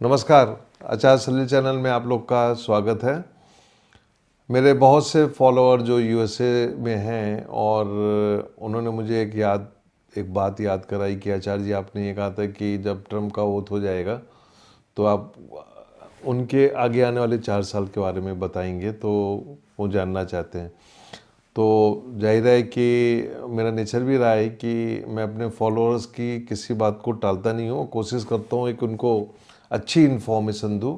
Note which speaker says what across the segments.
Speaker 1: नमस्कार। आचार्य सलील चैनल में आप लोग का स्वागत है। मेरे बहुत से फॉलोअर जो यूएसए में हैं और उन्होंने मुझे एक बात याद कराई कि आचार्य जी आपने ये कहा था कि जब ट्रम्प का वोट हो जाएगा तो आप उनके आगे आने वाले 4 साल के बारे में बताएंगे, तो वो जानना चाहते हैं। तो जाहिर है कि मेरा नेचर भी रहा है कि मैं अपने फॉलोअर्स की किसी बात को टालता नहीं हूँ, कोशिश करता हूँ कि उनको अच्छी इन्फॉर्मेशन दूँ।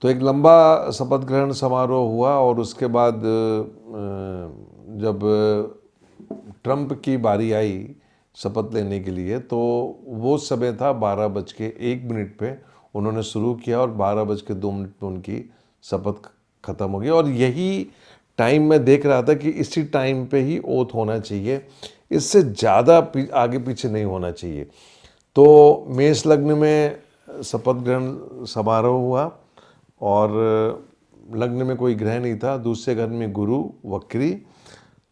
Speaker 1: तो एक लंबा शपथ ग्रहण समारोह हुआ और उसके बाद जब ट्रम्प की बारी आई शपथ लेने के लिए, तो वो समय था 12:01 पे उन्होंने शुरू किया और 12:02 पे उनकी शपथ खत्म हो गई। और यही टाइम मैं देख रहा था कि इसी टाइम पे ही ओथ होना चाहिए, इससे ज़्यादा आगे पीछे नहीं होना चाहिए। तो मेष लग्न में शपथ ग्रहण समारोह हुआ और लग्न में कोई ग्रह नहीं था। दूसरे घर में गुरु वक्री,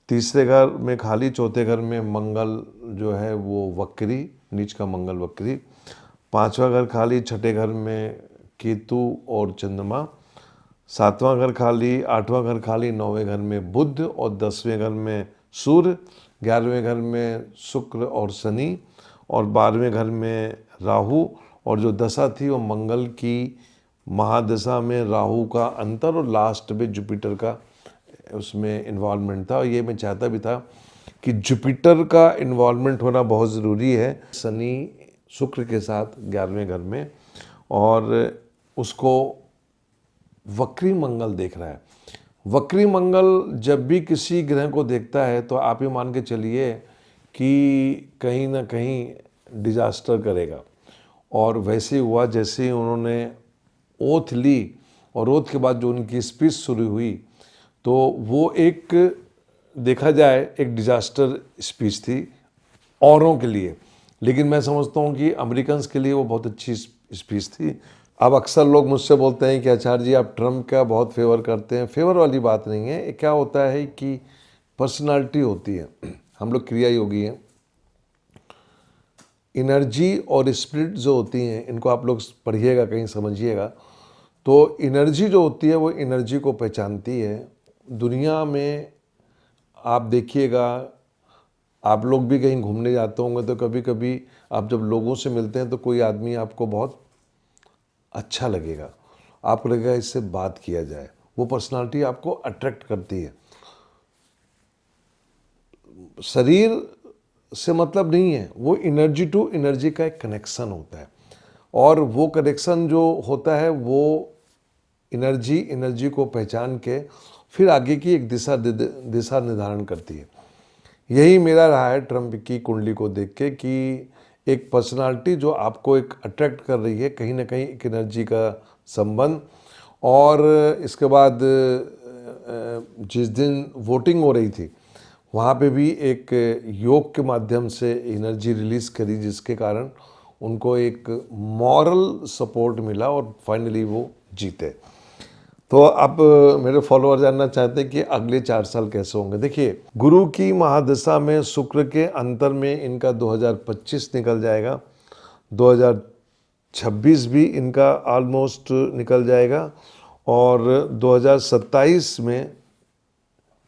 Speaker 1: तीसरे घर में खाली, चौथे घर में मंगल जो है वो वक्री, नीच का मंगल वक्री, पांचवा घर खाली, छठे घर में केतु और चंद्रमा, सातवां घर खाली, आठवां घर खाली, नौवें घर में बुध और 10वें घर में सूर्य, 11वें घर में शुक्र और शनि और 12वें घर में राहु। और जो दशा थी वो मंगल की महादशा में राहु का अंतर और लास्ट में जुपिटर का उसमें इन्वॉल्वमेंट था। और ये मैं चाहता भी था कि जुपिटर का इन्वॉल्वमेंट होना बहुत ज़रूरी है। शनि शुक्र के साथ 11वें घर में, और उसको वक्री मंगल देख रहा है। वक्री मंगल जब भी किसी ग्रह को देखता है तो आप ये मान के चलिए कि कहीं ना कहीं डिजास्टर करेगा। और वैसे हुआ जैसे ही उन्होंने ओथ ली और ओथ के बाद जो उनकी स्पीच शुरू हुई, तो वो एक देखा जाए एक डिजास्टर स्पीच थी औरों के लिए, लेकिन मैं समझता हूँ कि अमेरिकन्स के लिए वो बहुत अच्छी स्पीच थी। अब अक्सर लोग मुझसे बोलते हैं कि आचार्य जी आप ट्रम्प का बहुत फेवर करते हैं। फेवर वाली बात नहीं है। क्या होता है कि पर्सनालिटी होती है, हम लोग क्रिया योगी हैं। एनर्जी और स्पिरिट जो होती हैं, इनको आप लोग पढ़िएगा, कहीं समझिएगा। तो एनर्जी जो होती है वो एनर्जी को पहचानती है। दुनिया में आप देखिएगा, आप लोग भी कहीं घूमने जाते होंगे तो कभी कभी आप जब लोगों से मिलते हैं तो कोई आदमी आपको बहुत अच्छा लगेगा, आपको लगेगा इससे बात किया जाए। वो पर्सनालिटी आपको अट्रैक्ट करती है। शरीर से मतलब नहीं है, वो एनर्जी टू एनर्जी का एक कनेक्शन होता है। और वो कनेक्शन जो होता है वो एनर्जी को पहचान के फिर आगे की एक दिशा निर्धारण करती है। यही मेरा रहा है ट्रम्प की कुंडली को देख के कि एक पर्सनालिटी जो आपको एक अट्रैक्ट कर रही है, कहीं ना कहीं एक एनर्जी का संबंध। और इसके बाद जिस दिन वोटिंग हो रही थी वहाँ पे भी एक योग के माध्यम से एनर्जी रिलीज़ करी, जिसके कारण उनको एक मॉरल सपोर्ट मिला और फाइनली वो जीते। तो अब मेरे फॉलोअर जानना चाहते हैं कि अगले 4 साल कैसे होंगे। देखिए, गुरु की महादशा में शुक्र के अंतर में इनका 2025 निकल जाएगा, 2026 भी इनका ऑलमोस्ट निकल जाएगा और 2027 में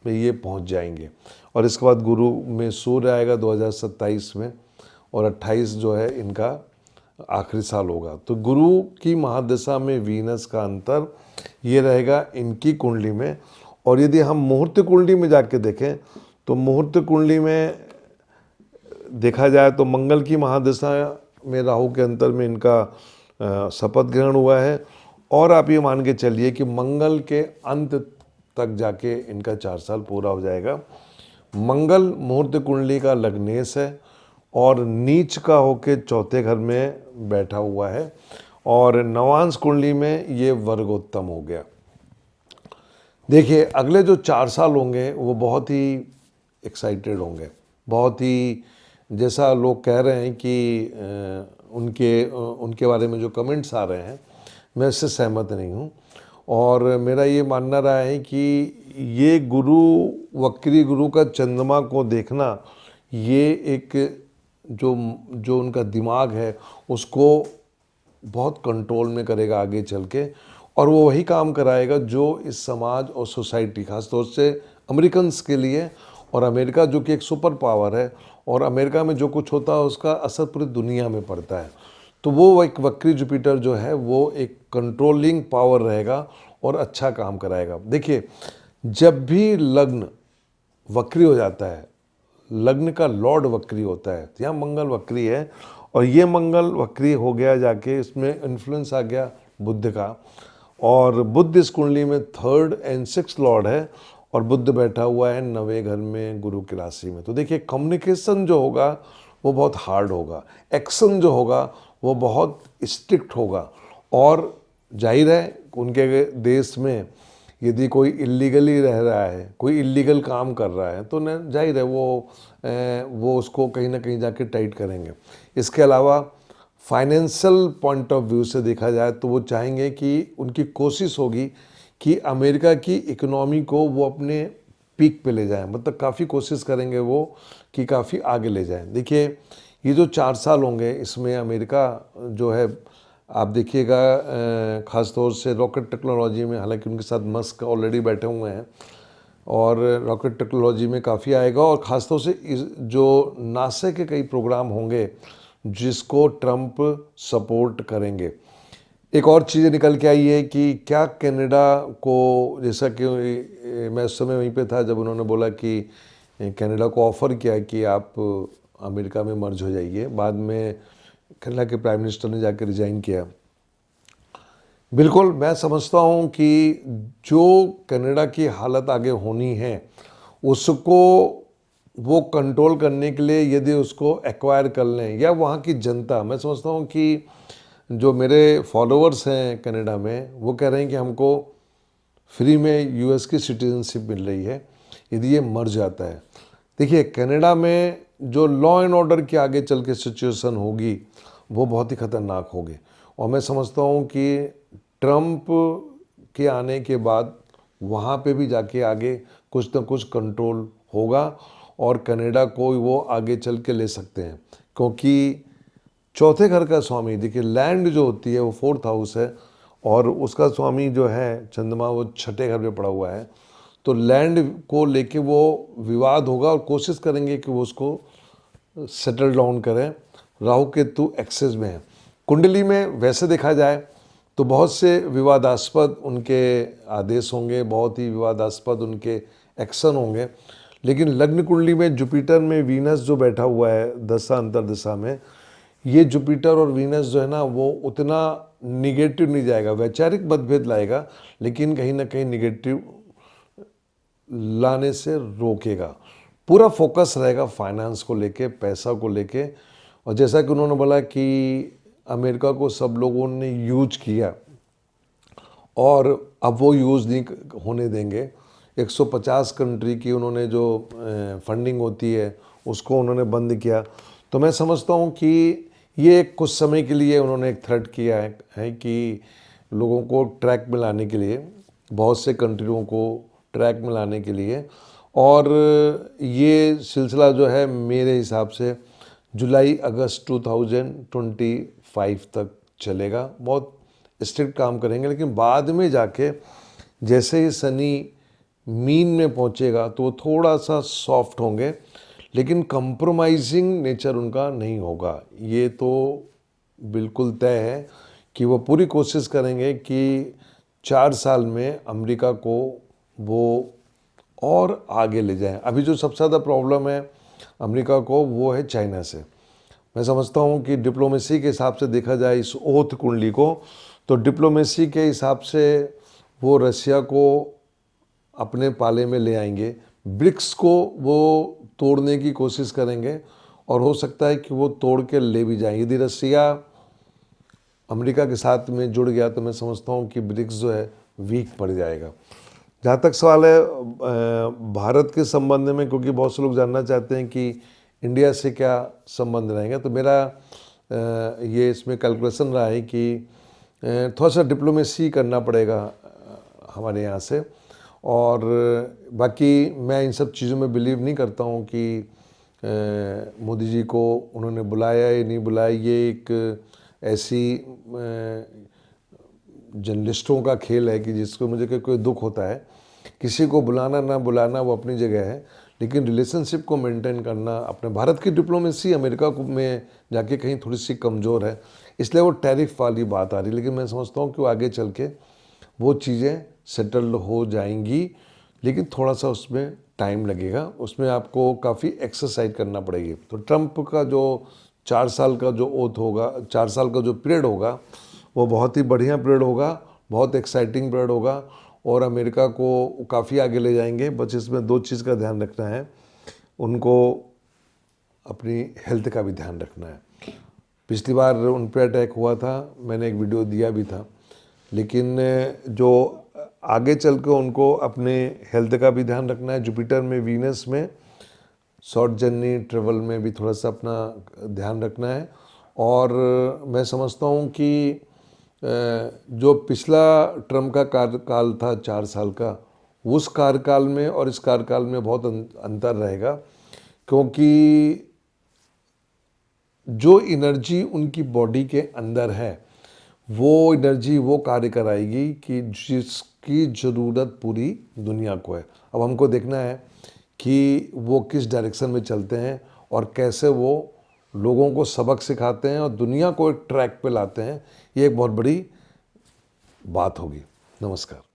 Speaker 1: ये पहुंच जाएंगे। और इसके बाद गुरु में सूर्य आएगा 2027 में, और 28 जो है इनका आखिरी साल होगा। तो गुरु की महादशा में वीनस का अंतर ये रहेगा इनकी कुंडली में। और यदि हम मुहूर्त कुंडली में जाके देखें तो मुहूर्त कुंडली में देखा जाए तो मंगल की महादशा में राहु के अंतर में इनका शपथ ग्रहण हुआ है। और आप ये मान के चलिए कि मंगल के अंत तक जाके इनका 4 साल पूरा हो जाएगा। मंगल मुहूर्त कुंडली का लग्नेश है और नीच का होके चौथे घर में बैठा हुआ है, और नवांश कुंडली में ये वर्गोत्तम हो गया। देखिए, अगले जो 4 साल होंगे वो बहुत ही एक्साइटेड होंगे, बहुत ही, जैसा लोग कह रहे हैं कि उनके बारे में जो कमेंट्स आ रहे हैं, मैं इससे सहमत नहीं हूँ। और मेरा ये मानना रहा है कि ये गुरु, वक्री गुरु का चंद्रमा को देखना, ये एक जो जो उनका दिमाग है उसको बहुत कंट्रोल में करेगा आगे चल के, और वो वही काम कराएगा जो इस समाज और सोसाइटी, खास तौर से अमेरिकन्स के लिए, और अमेरिका जो कि एक सुपर पावर है, और अमेरिका में जो कुछ होता है उसका असर पूरी दुनिया में पड़ता है। तो वो एक वक्री जुपिटर जो है वो एक कंट्रोलिंग पावर रहेगा और अच्छा काम कराएगा। देखिए, जब भी लग्न वक्री हो जाता है, लग्न का लॉर्ड वक्री होता है, तो यहाँ मंगल वक्री है, और ये मंगल वक्री हो गया जाके इसमें इन्फ्लुएंस आ गया बुध का, और बुध इस कुंडली में 3rd and 6th लॉर्ड है, और बुध बैठा हुआ है 9वें घर में गुरु की राशि में। तो देखिए, कम्युनिकेशन जो होगा वो बहुत हार्ड होगा, एक्शन जो होगा वो बहुत स्ट्रिक्ट होगा, और जाहिर है उनके देश में यदि कोई इलीगली रह रहा है, कोई इलीगल काम कर रहा है, तो न जाहिर है वो उसको कहीं ना कहीं जाके टाइट करेंगे। इसके अलावा फाइनेंशियल पॉइंट ऑफ व्यू से देखा जाए तो वो चाहेंगे कि उनकी कोशिश होगी कि अमेरिका की इकोनॉमी को वो अपने पीक पे ले जाएं, मतलब काफ़ी कोशिश करेंगे वो कि काफ़ी आगे ले जाएं। देखिए, ये जो 4 साल होंगे इसमें अमेरिका जो है, आप देखिएगा ख़ास तौर से रॉकेट टेक्नोलॉजी में, हालांकि उनके साथ मस्क ऑलरेडी बैठे हुए हैं, और रॉकेट टेक्नोलॉजी में काफ़ी आएगा, और ख़ास तौर से जो नासा के कई प्रोग्राम होंगे जिसको ट्रंप सपोर्ट करेंगे। एक और चीज़ निकल के आई है कि क्या कनाडा को, जैसा कि मैं उस समय वहीं पे था जब उन्होंने बोला कि कनाडा को ऑफ़र किया कि आप अमेरिका में मर्ज हो जाइए, बाद में कनाडा के प्राइम मिनिस्टर ने जाकर रिजाइन किया। बिल्कुल, मैं समझता हूँ कि जो कनाडा की हालत आगे होनी है उसको वो कंट्रोल करने के लिए यदि उसको एक्वायर कर लें, या वहाँ की जनता, मैं समझता हूँ कि जो मेरे फॉलोअर्स हैं कनाडा में वो कह रहे हैं कि हमको फ्री में यूएस की सिटीजनशिप मिल रही है यदि ये मर जाता है। देखिए, कनाडा में जो लॉ एंड ऑर्डर की आगे चल के सिचुएशन होगी वो बहुत ही ख़तरनाक होगी, और मैं समझता हूँ कि ट्रंप के आने के बाद वहाँ पे भी जाके आगे कुछ ना कुछ कंट्रोल होगा, और कनाडा को वो आगे चल के ले सकते हैं, क्योंकि चौथे घर का स्वामी, देखिए लैंड जो होती है वो 4th हाउस है, और उसका स्वामी जो है चंद्रमा वो 6ठे घर में पड़ा हुआ है। तो लैंड को लेके वो विवाद होगा, और कोशिश करेंगे कि वो उसको सेटल डाउन करें। राहु केतु एक्सेस में है कुंडली में, वैसे देखा जाए तो बहुत से विवादास्पद उनके आदेश होंगे, बहुत ही विवादास्पद उनके एक्शन होंगे, लेकिन लग्न कुंडली में जुपिटर में वीनस जो बैठा हुआ है दशा अंतर दिशा में, ये जुपिटर और वीनस जो है ना वो उतना निगेटिव नहीं जाएगा, वैचारिक मतभेद लाएगा, लेकिन कहीं ना कहीं निगेटिव लाने से रोकेगा। पूरा फोकस रहेगा फाइनेंस को लेके, पैसा को लेके, और जैसा कि उन्होंने बोला कि अमेरिका को सब लोगों ने यूज किया और अब वो यूज़ नहीं होने देंगे। 150 कंट्री की उन्होंने जो फंडिंग होती है उसको उन्होंने बंद किया। तो मैं समझता हूँ कि ये कुछ समय के लिए उन्होंने एक थ्रेट किया है कि लोगों को ट्रैक में लाने के लिए, बहुत से कंट्रियों को ट्रैक में लाने के लिए, और ये सिलसिला जो है मेरे हिसाब से जुलाई अगस्त 2025 तक चलेगा। बहुत स्ट्रिक्ट काम करेंगे, लेकिन बाद में जाके जैसे ही शनि मीन में पहुंचेगा तो वो थोड़ा सा सॉफ्ट होंगे, लेकिन कंप्रोमाइजिंग नेचर उनका नहीं होगा। ये तो बिल्कुल तय है कि वो पूरी कोशिश करेंगे कि 4 साल में अमेरिका को वो और आगे ले जाएं। अभी जो सबसे ज़्यादा प्रॉब्लम है अमेरिका को वो है चाइना से। मैं समझता हूँ कि डिप्लोमेसी के हिसाब से देखा जाए इस ओथ कुंडली को, तो डिप्लोमेसी के हिसाब से वो रशिया को अपने पाले में ले आएंगे, ब्रिक्स को वो तोड़ने की कोशिश करेंगे, और हो सकता है कि वो तोड़ के ले भी जाएं। यदि रशिया अमेरिका के साथ में जुड़ गया तो मैं समझता हूँ कि ब्रिक्स जो है वीक पड़ जाएगा। जहाँ तक सवाल है भारत के संबंध में, क्योंकि बहुत से लोग जानना चाहते हैं कि इंडिया से क्या संबंध रहेंगे, तो मेरा ये इसमें कैलकुलेशन रहा है कि थोड़ा सा डिप्लोमेसी करना पड़ेगा हमारे यहाँ से। और बाकी मैं इन सब चीज़ों में बिलीव नहीं करता हूँ कि मोदी जी को उन्होंने बुलाया या नहीं बुलाया, ये एक ऐसी जर्नलिस्टों का खेल है कि जिसको मुझे कोई दुख होता है। किसी को बुलाना ना बुलाना वो अपनी जगह है, लेकिन रिलेशनशिप को मेंटेन करना, अपने भारत की डिप्लोमेसी अमेरिका में जाके कहीं थोड़ी सी कमज़ोर है, इसलिए वो टैरिफ वाली बात आ रही है। लेकिन मैं समझता हूँ कि वो आगे चल के वो चीज़ें सेटल हो जाएंगी, लेकिन थोड़ा सा उसमें टाइम लगेगा, उसमें आपको काफ़ी एक्सरसाइज करना पड़ेगी। तो ट्रंप का जो 4 साल का जो ओथ होगा, 4 साल का जो पीरियड होगा, वो बहुत ही बढ़िया पीरियड होगा, बहुत एक्साइटिंग पीरियड होगा और अमेरिका को काफ़ी आगे ले जाएंगे। बस इसमें 2 चीज़ का ध्यान रखना है, उनको अपनी हेल्थ का भी ध्यान रखना है। पिछली बार उन पर अटैक हुआ था, मैंने एक वीडियो दिया भी था, लेकिन जो आगे चल के उनको अपने हेल्थ का भी ध्यान रखना है। जुपिटर में, वीनस में शॉर्ट जर्नी ट्रेवल में भी थोड़ा सा अपना ध्यान रखना है। और मैं समझता हूँ कि जो पिछला ट्रम्प का कार्यकाल था 4 साल का, उस कार्यकाल में और इस कार्यकाल में बहुत अंतर रहेगा, क्योंकि जो एनर्जी उनकी बॉडी के अंदर है वो एनर्जी वो कार्य कराएगी कि जिसकी ज़रूरत पूरी दुनिया को है। अब हमको देखना है कि वो किस डायरेक्शन में चलते हैं और कैसे वो लोगों को सबक सिखाते हैं और दुनिया को एक ट्रैक पे लाते हैं। ये एक बहुत बड़ी बात होगी। नमस्कार।